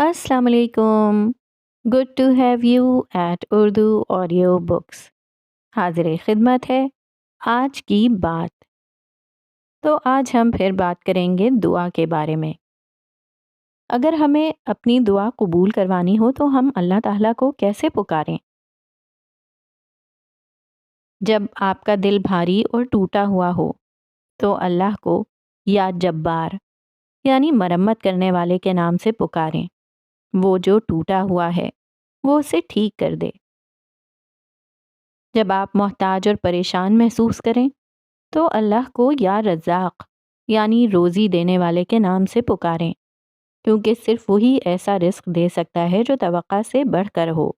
السلام علیکم. Good to have you at Urdu audio books. حاضر خدمت ہے آج کی بات. تو آج ہم پھر بات کریں گے دعا کے بارے میں. اگر ہمیں اپنی دعا قبول کروانی ہو تو ہم اللہ تعالیٰ کو کیسے پکاریں؟ جب آپ کا دل بھاری اور ٹوٹا ہوا ہو تو اللہ کو یا جبار یعنی مرمت کرنے والے کے نام سے پکاریں. وہ جو ٹوٹا ہوا ہے وہ اسے ٹھیک کر دے. جب آپ محتاج اور پریشان محسوس کریں تو اللہ کو یا رزاق یعنی روزی دینے والے کے نام سے پکاریں، کیونکہ صرف وہی ایسا رزق دے سکتا ہے جو توقع سے بڑھ کر ہو.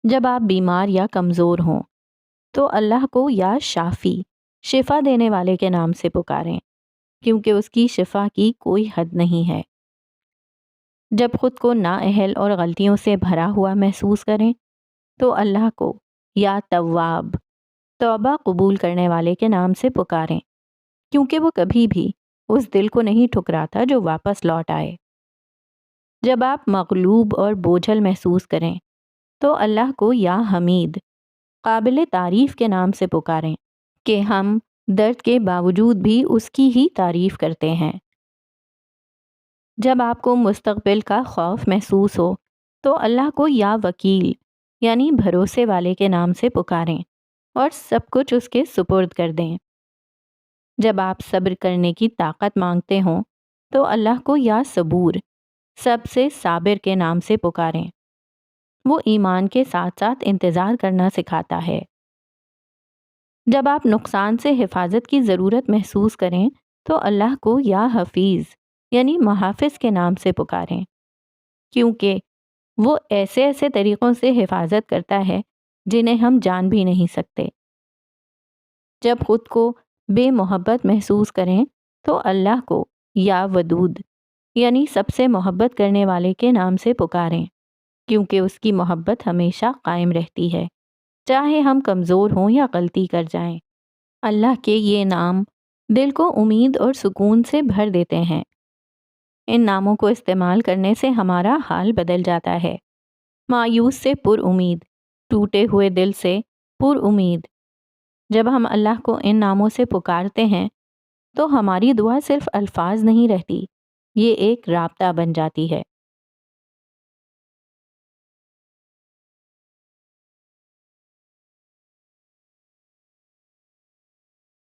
جب آپ بیمار یا کمزور ہوں تو اللہ کو یا شافی شفا دینے والے کے نام سے پکاریں، کیونکہ اس کی شفا کی کوئی حد نہیں ہے. جب خود کو نااہل اور غلطیوں سے بھرا ہوا محسوس کریں تو اللہ کو یا تواب توبہ قبول کرنے والے کے نام سے پکاریں، کیونکہ وہ کبھی بھی اس دل کو نہیں ٹھکراتا جو واپس لوٹ آئے. جب آپ مغلوب اور بوجھل محسوس کریں تو اللہ کو یا حمید قابل تعریف کے نام سے پکاریں کہ ہم درد کے باوجود بھی اس کی ہی تعریف کرتے ہیں. جب آپ کو مستقبل کا خوف محسوس ہو تو اللہ کو یا وکیل یعنی بھروسے والے کے نام سے پکاریں اور سب کچھ اس کے سپرد کر دیں. جب آپ صبر کرنے کی طاقت مانگتے ہوں تو اللہ کو یا صبور سب سے صابر کے نام سے پکاریں. وہ ایمان کے ساتھ ساتھ انتظار کرنا سکھاتا ہے. جب آپ نقصان سے حفاظت کی ضرورت محسوس کریں تو اللہ کو یا حفیظ یعنی محافظ کے نام سے پکاریں، کیونکہ وہ ایسے ایسے طریقوں سے حفاظت کرتا ہے جنہیں ہم جان بھی نہیں سکتے. جب خود کو بے محبت محسوس کریں تو اللہ کو یا ودود یعنی سب سے محبت کرنے والے کے نام سے پکاریں، کیونکہ اس کی محبت ہمیشہ قائم رہتی ہے چاہے ہم کمزور ہوں یا غلطی کر جائیں. اللہ کے یہ نام دل کو امید اور سکون سے بھر دیتے ہیں. ان ناموں کو استعمال کرنے سے ہمارا حال بدل جاتا ہے. مایوس سے پر امید، ٹوٹے ہوئے دل سے پر امید. جب ہم اللہ کو ان ناموں سے پکارتے ہیں تو ہماری دعا صرف الفاظ نہیں رہتی، یہ ایک رابطہ بن جاتی ہے.